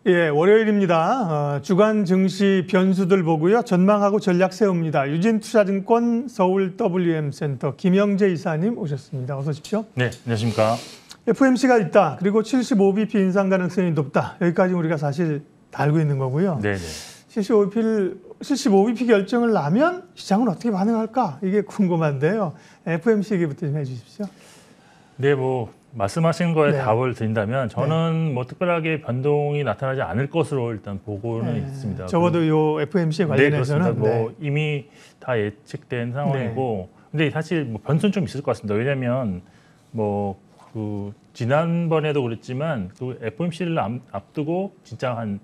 예, 월요일입니다. 주간 증시 변수들 보고요. 전망하고 전략 세웁니다. 유진투자증권 서울 WM센터 김영재 이사님 오셨습니다. 어서 오십시오. 네, 안녕하십니까. FOMC가 있다. 그리고 75bp 인상 가능성이 높다. 여기까지 우리가 사실 다 알고 있는 거고요. 네. 75bp 결정을 나면 시장은 어떻게 반응할까? 이게 궁금한데요. FOMC 얘기부터 좀 해주십시오. 네, 말씀하신 거에 네. 답을 드린다면 저는 특별하게 변동이 나타나지 않을 것으로 일단 보고는 있습니다. 적어도 요 FOMC에 관련해서는 이미 다 예측된 상황이고, 근데 사실 변수는 좀 있을 것 같습니다. 왜냐하면 지난번에도 그랬지만 그 FOMC를 앞두고 진짜 한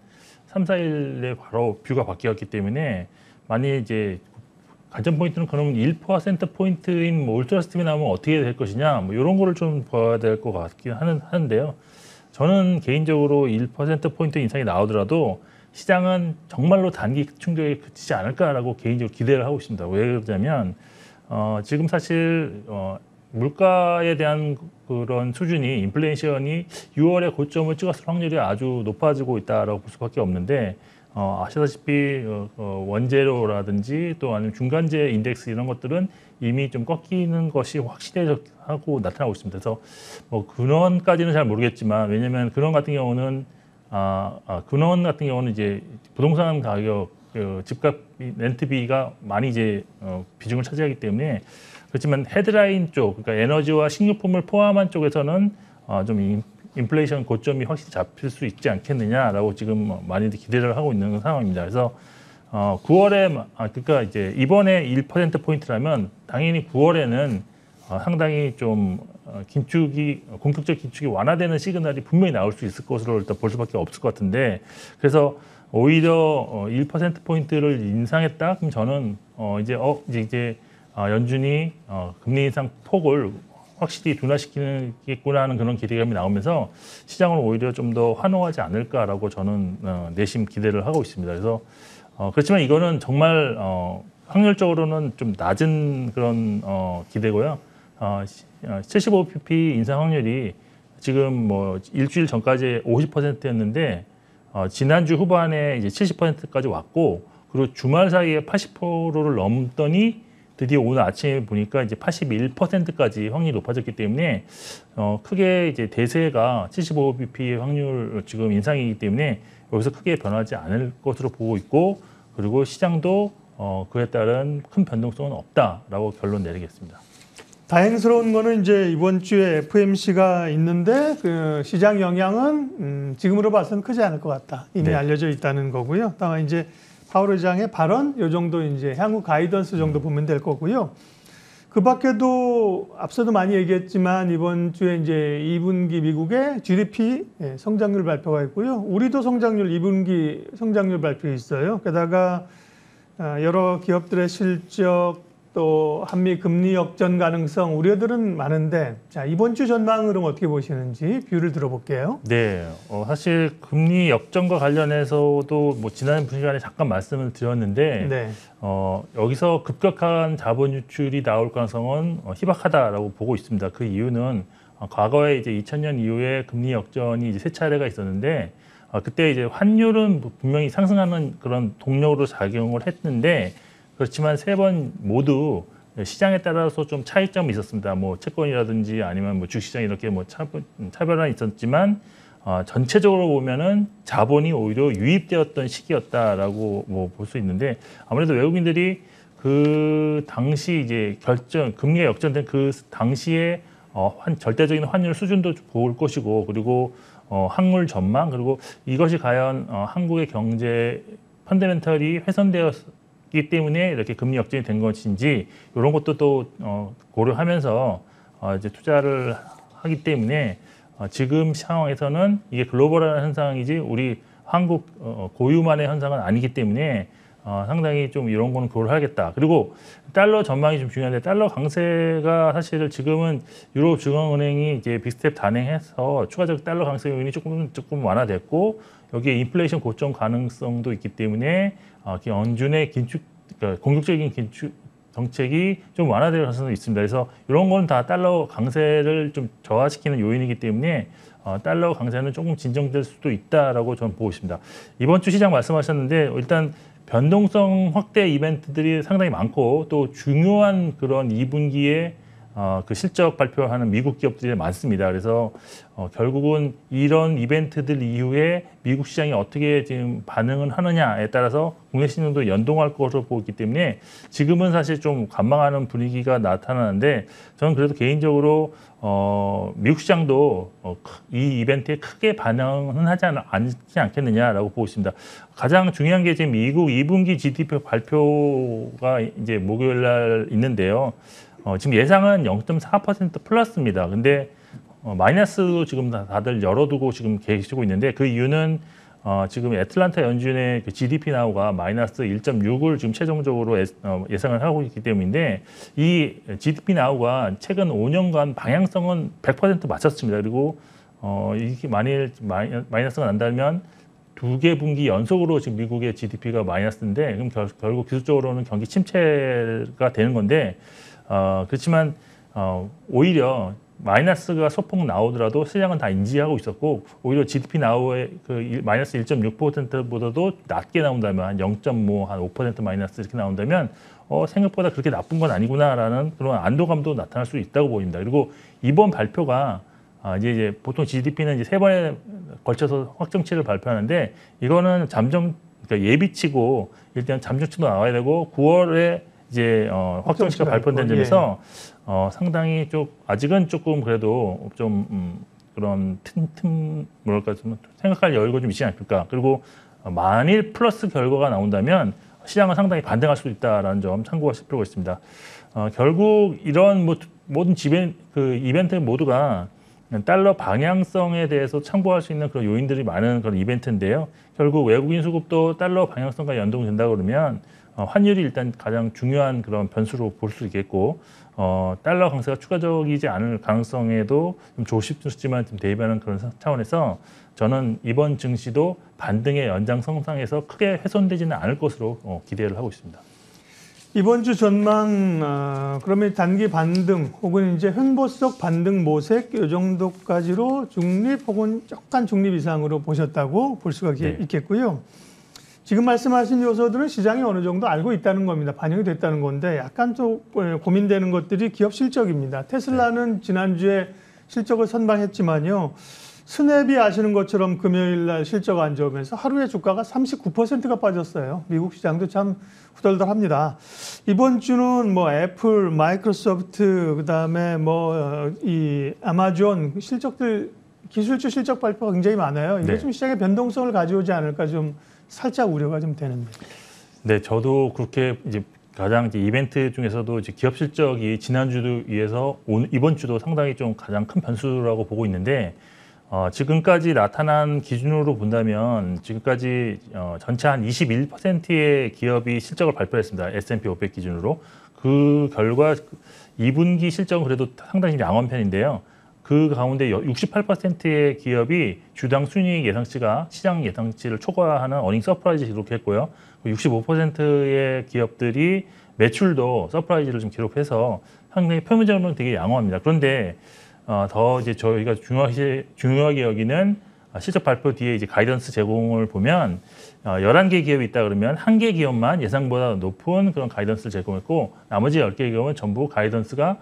3, 4일에 바로 뷰가 바뀌었기 때문에 만약에 이제 관전 포인트는 그러면 1%포인트인 울트라 스팀이 나오면 어떻게 될 것이냐 이런 거를 좀 봐야 될 것 같긴 하는데요. 저는 개인적으로 1%포인트 인상이 나오더라도 시장은 정말로 단기 충격에 그치지 않을까라고 개인적으로 기대를 하고 있습니다. 왜 그러냐면 지금 사실 물가에 대한 그런 수준이 인플레이션이 6월에 고점을 찍었을 확률이 아주 높아지고 있다라고 볼 수밖에 없는데 아시다시피 원재료라든지 또 아니면 중간재 인덱스 이런 것들은 이미 좀 꺾이는 것이 확실하고 나타나고 있습니다. 그래서 근원까지는 잘 모르겠지만 왜냐하면 근원 같은 경우는 이제 부동산 가격, 집값, 렌트비가 많이 이제 비중을 차지하기 때문에 그렇지만 헤드라인 쪽, 그러니까 에너지와 식료품을 포함한 쪽에서는 좀 인플레이션 고점이 확실히 잡힐 수 있지 않겠느냐라고 지금 많이들 기대를 하고 있는 상황입니다. 그래서 9월에 그러니까 이제 이번에 1%포인트라면 당연히 9월에는 상당히 좀 공격적 긴축이 완화되는 시그널이 분명히 나올 수 있을 것으로 일단 볼 수밖에 없을 것 같은데 그래서 오히려 1%포인트를 인상했다? 그럼 저는 이제 연준이 금리 인상 폭을 확실히 둔화시키겠구나 하는 그런 기대감이 나오면서 시장을 오히려 좀 더 환호하지 않을까라고 저는 내심 기대를 하고 있습니다. 그래서 그렇지만 이거는 정말 확률적으로는 좀 낮은 그런 기대고요. 75bp 인상 확률이 지금 일주일 전까지 50%였는데 지난주 후반에 이제 70%까지 왔고 그리고 주말 사이에 80%를 넘더니 드디어 오늘 아침에 보니까 이제 81%까지 확률이 높아졌기 때문에 크게 이제 대세가 75bp 확률 지금 인상이기 때문에 여기서 크게 변하지 않을 것으로 보고 있고 그리고 시장도 그에 따른 큰 변동성은 없다라고 결론 내리겠습니다. 다행스러운 거는 이제 이번 주에 FOMC가 있는데 그 시장 영향은 지금으로 봐서는 크지 않을 것 같다. 이미 알려져 있다는 거고요. 다만 이제 파월 의장의 발언 요 정도 이제 향후 가이던스 정도 보면 될 거고요. 그 밖에도 앞서도 많이 얘기했지만 이번 주에 이제 2분기 미국의 GDP 성장률 발표가 있고요. 우리도 2분기 성장률 발표 있어요. 게다가 여러 기업들의 실적 또 한미 금리 역전 가능성 우려들은 많은데 자 이번 주 전망은 어떻게 보시는지 뷰를 들어볼게요. 네, 사실 금리 역전과 관련해서도 지난 시간에 잠깐 말씀을 드렸는데 여기서 급격한 자본 유출이 나올 가능성은 희박하다라고 보고 있습니다. 그 이유는 과거에 이제 2000년 이후에 금리 역전이 이제 3차례가 있었는데 그때 이제 환율은 분명히 상승하는 그런 동력으로 작용을 했는데 그렇지만 3번 모두 시장에 따라서 좀 차이점이 있었습니다. 채권이라든지 아니면 주식시장 이렇게 차별화는 있었지만 전체적으로 보면은 자본이 오히려 유입되었던 시기였다라고 볼 수 있는데 아무래도 외국인들이 그 당시 이제 금리가 역전된 그 당시에 절대적인 환율 수준도 볼 것이고 그리고 환율 전망 그리고 이것이 과연 한국의 경제 펀더멘털이 훼손되었기 때문에 이렇게 금리 역전이 된 것인지 이런 것도 또 고려하면서 이제 투자를 하기 때문에 지금 상황에서는 이게 글로벌한 현상이지 우리 한국 고유만의 현상은 아니기 때문에 상당히 좀 이런 거는 고려하겠다. 그리고 달러 전망이 좀 중요한데 달러 강세가 사실 지금은 유럽 중앙은행이 이제 빅스텝 단행해서 추가적 달러 강세 요인이 조금 완화됐고 여기에 인플레이션 고점 가능성도 있기 때문에 연준의 공격적인 정책이 좀 완화될 가능성이 있습니다. 그래서 이런 건 다 달러 강세를 좀 저하시키는 요인이기 때문에 달러 강세는 조금 진정될 수도 있다라고 저는 보고 있습니다. 이번 주 시장 말씀하셨는데 일단 변동성 확대 이벤트들이 상당히 많고 또 중요한 그런 2분기에 그 실적 발표하는 미국 기업들이 많습니다. 그래서 결국은 이런 이벤트들 이후에 미국 시장이 어떻게 지금 반응을 하느냐에 따라서 국내 시장도 연동할 것으로 보기 때문에 지금은 사실 좀 관망하는 분위기가 나타나는데 저는 그래도 개인적으로 미국 시장도 이 이벤트에 크게 반응은 하지 않지 않겠느냐라고 보고 있습니다. 가장 중요한 게 지금 미국 2분기 GDP 발표가 이제 목요일 날 있는데요. 지금 예상은 0.4% 플러스입니다. 근데 마이너스도 지금 다들 열어두고 지금 계시고 있는데 그 이유는 지금 애틀란타 연준의 그 GDP 나우가 마이너스 1.6을 지금 최종적으로 예상을 하고 있기 때문인데 이 GDP 나우가 최근 5년간 방향성은 100% 맞췄습니다. 그리고 이게 만일 마이너스가 난다면 2개 분기 연속으로 지금 미국의 GDP가 마이너스인데 그럼 결국 기술적으로는 경기 침체가 되는 건데 그렇지만 오히려 마이너스가 소폭 나오더라도 시장은 다 인지하고 있었고 오히려 GDP 나우의 그 마이너스 1.6%보다도 낮게 나온다면 한 0.5, 한 5% 마이너스 이렇게 나온다면 생각보다 그렇게 나쁜 건 아니구나라는 그런 안도감도 나타날 수 있다고 보입니다. 그리고 이번 발표가 이제 보통 GDP는 이제 3번에 걸쳐서 확정치를 발표하는데 이거는 그러니까 예비치고 일단 잠정치도 나와야 되고 9월에 이제 확정치가 발표된 점에서 상당히 좀 아직은 조금 그래도 좀 그런 뭐랄까 좀 생각할 여유가 좀 있지 않을까. 그리고 만일 플러스 결과가 나온다면 시장은 상당히 반등할 수도 있다라는 점 참고하실 필요가 있습니다. 결국 이런 모든 이벤트 모두가 달러 방향성에 대해서 참고할 수 있는 그런 요인들이 많은 그런 이벤트인데요. 결국 외국인 수급도 달러 방향성과 연동된다 그러면 환율이 일단 가장 중요한 그런 변수로 볼 수 있겠고 달러 강세가 추가적이지 않을 가능성에도 좀 조심스럽지만 좀 대비하는 그런 차원에서 저는 이번 증시도 반등의 연장선상에서 크게 훼손되지는 않을 것으로 기대를 하고 있습니다. 이번 주 전망 그러면 단기 반등 혹은 이제 횡보석 반등 모색 이 정도까지로 중립 혹은 약간 중립 이상으로 보셨다고 볼 수가 있겠고요. 지금 말씀하신 요소들은 시장이 어느 정도 알고 있다는 겁니다. 반영이 됐다는 건데 약간 좀 고민되는 것들이 기업 실적입니다. 테슬라는 지난주에 실적을 선방했지만요. 스냅이 아시는 것처럼 금요일 날 실적 안 좋으면서 하루에 주가가 39%가 빠졌어요. 미국 시장도 참 후덜덜합니다. 이번 주는 뭐 애플, 마이크로소프트, 그다음에 이 아마존 실적들 기술주 실적 발표가 굉장히 많아요. 이게 좀 시장의 변동성을 가져오지 않을까 좀 살짝 우려가 좀 되는데. 네, 저도 그렇게 이제 가장 이제 이벤트 중에서도 이제 기업 실적이 지난주도 위해서 이번 주도 상당히 좀 가장 큰 변수라고 보고 있는데 지금까지 나타난 기준으로 본다면 지금까지 전체 한 21%의 기업이 실적을 발표했습니다. S&P 500 기준으로. 그 결과 2분기 실적은 그래도 상당히 양호한 편인데요. 그 가운데 68%의 기업이 주당 순이익 예상치가 시장 예상치를 초과하는 어닝 서프라이즈 기록했고요. 65%의 기업들이 매출도 서프라이즈를 좀 기록해서 상당히 표면적으로는 되게 양호합니다. 그런데 더 이제 저희가 중요하게 여기는 실적 발표 뒤에 이제 가이던스 제공을 보면 11개 기업이 있다 그러면 1개 기업만 예상보다 높은 그런 가이던스를 제공했고 나머지 10개 기업은 전부 가이던스가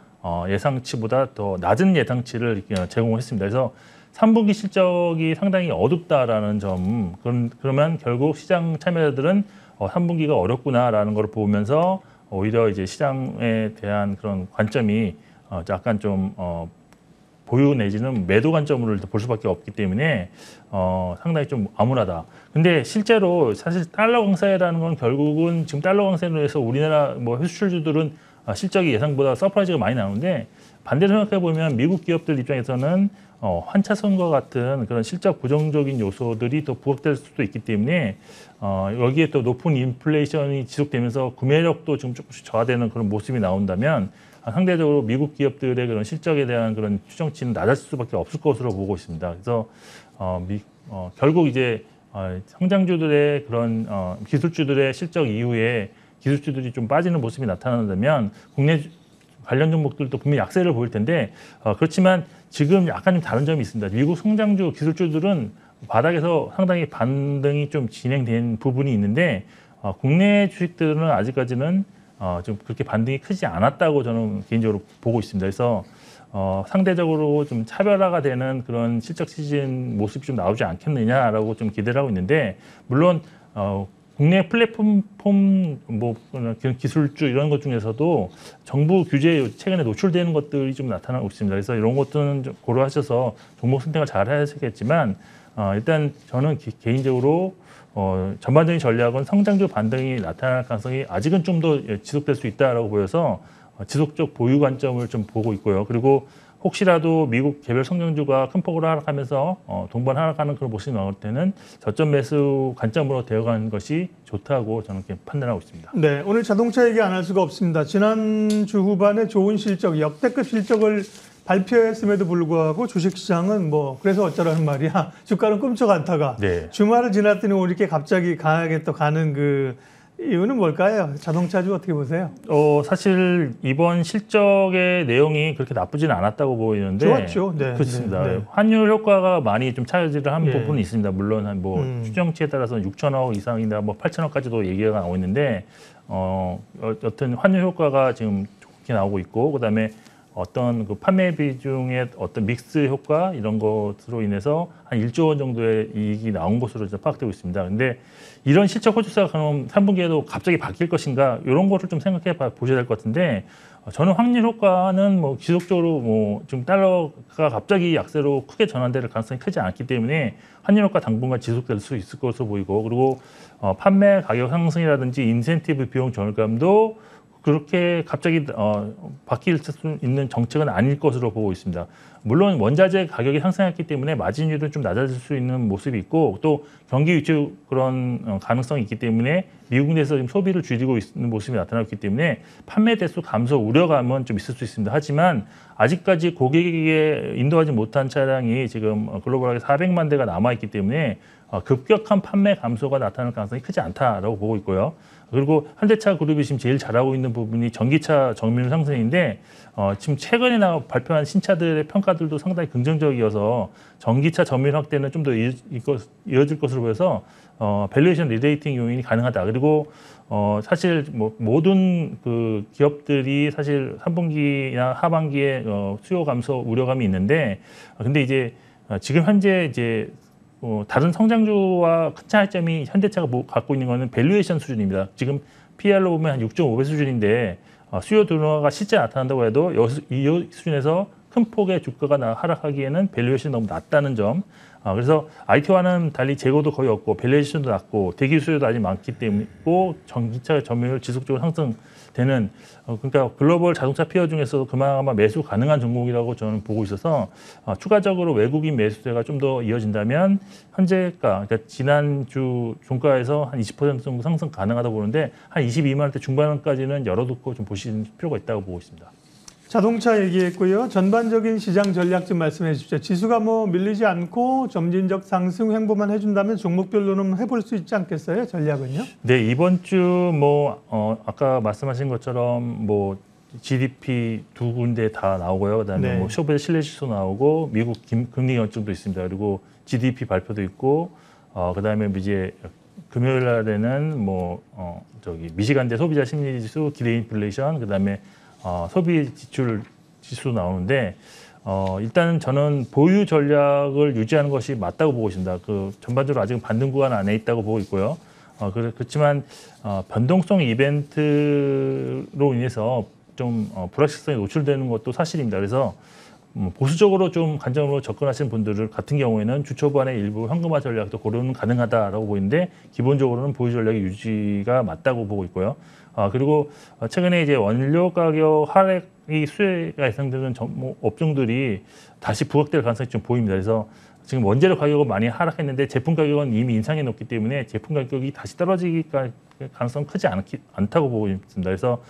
예상치보다 더 낮은 예상치를 제공했습니다. 그래서 3분기 실적이 상당히 어둡다라는 점, 그러면 결국 시장 참여자들은 3분기가 어렵구나라는 걸 보면서 오히려 이제 시장에 대한 그런 관점이 약간 좀 보유 내지는 매도 관점으로 볼 수밖에 없기 때문에 상당히 좀 암울하다. 근데 실제로 사실 달러 강세라는 건 결국은 지금 달러 강세로 해서 우리나라 수출주들은 실적이 예상보다 서프라이즈가 많이 나오는데 반대로 생각해 보면 미국 기업들 입장에서는 환차선과 같은 그런 실적 부정적인 요소들이 더 부각될 수도 있기 때문에 여기에 또 높은 인플레이션이 지속되면서 구매력도 지금 조금씩 저하되는 그런 모습이 나온다면 상대적으로 미국 기업들의 그런 실적에 대한 그런 추정치는 낮아질 수밖에 없을 것으로 보고 있습니다. 그래서 결국 이제 성장주들의 그런 기술주들의 실적 이후에 기술주들이 좀 빠지는 모습이 나타난다면 국내 관련 종목들도 분명히 약세를 보일 텐데 그렇지만 지금 약간 좀 다른 점이 있습니다. 미국 성장주 기술주들은 바닥에서 상당히 반등이 좀 진행된 부분이 있는데 국내 주식들은 아직까지는 좀 그렇게 반등이 크지 않았다고 저는 개인적으로 보고 있습니다. 그래서 상대적으로 좀 차별화가 되는 그런 실적 시즌 모습이 좀 나오지 않겠느냐라고 좀 기대를 하고 있는데 물론 국내 플랫폼 뭐 그런 기술주 이런 것 중에서도 정부 규제에 최근에 노출되는 것들이 좀 나타나고 있습니다. 그래서 이런 것들은 좀 고려하셔서 종목 선택을 잘 하셔야겠지만 일단 저는 개인적으로 전반적인 전략은 성장주 반등이 나타날 가능성이 아직은 좀 더 지속될 수 있다라고 보여서 지속적 보유 관점을 좀 보고 있고요. 그리고 혹시라도 미국 개별 성장주가 큰 폭으로 하락하면서 동반 하락하는 그런 모습이 나올 때는 저점 매수 관점으로 되어가는 것이 좋다고 저는 이렇게 판단하고 있습니다. 네, 오늘 자동차 얘기 안 할 수가 없습니다. 지난주 후반에 좋은 실적, 역대급 실적을 발표했음에도 불구하고 주식시장은 뭐 그래서 어쩌라는 말이야. 주가는 꿈쩍 않다가 네. 주말을 지났더니 이렇게 갑자기 강하게 또 가는 그 이유는 뭘까요? 자동차주 어떻게 보세요? 사실 이번 실적의 내용이 그렇게 나쁘지는 않았다고 보이는데 좋았죠. 네, 그렇습니다. 네, 네. 환율 효과가 많이 좀 차지를 한 예. 부분이 있습니다. 물론 한 뭐 추정치에 따라서는 6천억 이상이나 뭐 8천억까지도 얘기가 나오고 있는데 여튼 환율 효과가 지금 좋게 나오고 있고 그다음에 어떤 그 판매 비중의 어떤 믹스 효과 이런 것으로 인해서 한 1조 원 정도의 이익이 나온 것으로 파악되고 있습니다. 근데 이런 실적 호주사가 그럼 3분기에도 갑자기 바뀔 것인가 이런 거를 좀 생각해 보셔야 될 것 같은데 저는 확률 효과는 뭐 지속적으로 뭐 지금 달러가 갑자기 약세로 크게 전환될 가능성이 크지 않기 때문에 환율 효과 당분간 지속될 수 있을 것으로 보이고 그리고 판매 가격 상승이라든지 인센티브 비용 절감도 그렇게 갑자기 바뀔 수 있는 정책은 아닐 것으로 보고 있습니다. 물론 원자재 가격이 상승했기 때문에 마진율은 좀 낮아질 수 있는 모습이 있고 또 경기 위축 그런 가능성이 있기 때문에 미국 내에서 지금 소비를 줄이고 있는 모습이 나타나고 있기 때문에 판매 대수 감소 우려감은 좀 있을 수 있습니다. 하지만 아직까지 고객에게 인도하지 못한 차량이 지금 글로벌하게 400만 대가 남아있기 때문에 급격한 판매 감소가 나타날 가능성이 크지 않다라고 보고 있고요. 그리고 현대차 그룹이 지금 제일 잘하고 있는 부분이 전기차 정밀 상승인데 지금 최근에 발표한 신차들의 평가들도 상당히 긍정적이어서 전기차 점유율 확대는 좀 더 이어질 것으로 보여서 밸류에이션 리레이팅 요인이 가능하다. 그리고 사실 뭐 모든 그 기업들이 사실 3분기나 하반기에 수요 감소 우려감이 있는데 근데 이제 지금 현재 이제 다른 성장주와 큰 차이점이 현대차가 갖고 있는 것은 밸류에이션 수준입니다. 지금 PR로 보면 한 6.5배 수준인데 수요 둔화가 실제 나타난다고 해도 이 수준에서 큰 폭의 주가가 하락하기에는 밸류에이션이 너무 낮다는 점. 그래서 IT와는 달리 재고도 거의 없고 밸류에이션도 낮고 대기 수요도 아직 많기 때문에 전기차 점유율 지속적으로 상승되는 그러니까 글로벌 자동차 피어 중에서도 그나마 매수 가능한 종목이라고 저는 보고 있어서 추가적으로 외국인 매수세가 좀 더 이어진다면 현재가 그러니까 지난주 종가에서 한 20% 정도 상승 가능하다고 보는데 한 22만 원대 중반까지는 열어두고 좀 보실 필요가 있다고 보고 있습니다. 자동차 얘기했고요. 전반적인 시장 전략 좀 말씀해 주십시오. 지수가 뭐 밀리지 않고 점진적 상승 횡보만 해준다면 종목별로는 해볼 수 있지 않겠어요? 전략은요? 네, 이번 주 뭐 아까 말씀하신 것처럼 뭐 GDP 두 군데 다 나오고요. 그다음에 네. 뭐 쇼베 실내지수 나오고 미국 금리 결정도 있습니다. 그리고 GDP 발표도 있고 그다음에 이제 금요일 날에는 뭐 미시간대 소비자 심리지수, 기대 인플레이션, 그다음에 소비 지출 지수 나오는데 일단은 저는 보유 전략을 유지하는 것이 맞다고 보고 있습니다. 그 전반적으로 아직은 반등 구간 안에 있다고 보고 있고요. 그렇지만 변동성 이벤트로 인해서 좀 불확실성이 노출되는 것도 사실입니다. 그래서 보수적으로 좀 관점으로 접근하시는 분들 같은 경우에는 주 초반에 일부 현금화 전략도 고려는 가능하다라고 보이는데 기본적으로는 보유 전략의 유지가 맞다고 보고 있고요. 그리고 최근에 이제 원료 가격 하락이 수혜가 예상되는 업종들이 다시 부각될 가능성이 좀 보입니다. 그래서 지금 원재료 가격은 많이 하락했는데 제품 가격은 이미 인상해 놓기 때문에 제품 가격이 다시 떨어질 가능성은 크지 않다고 보고 있습니다. 그래서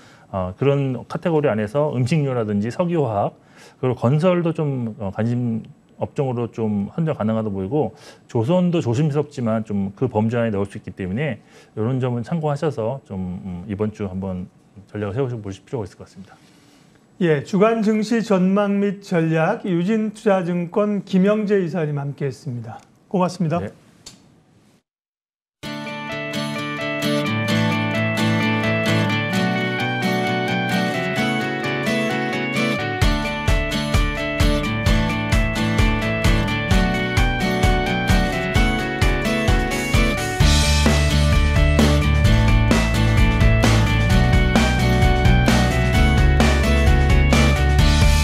그런 카테고리 안에서 음식료라든지 석유화학 그리고 건설도 좀 관심 업종으로 좀 선정 가능하다 보이고 조선도 조심스럽지만 좀 그 범주 안에 넣을 수 있기 때문에 이런 점은 참고하셔서 좀 이번 주 한번 전략을 세워보실 필요가 있을 것 같습니다. 예, 주간 증시 전망 및 전략 유진투자증권 김영재 이사님 함께했습니다. 고맙습니다. 네.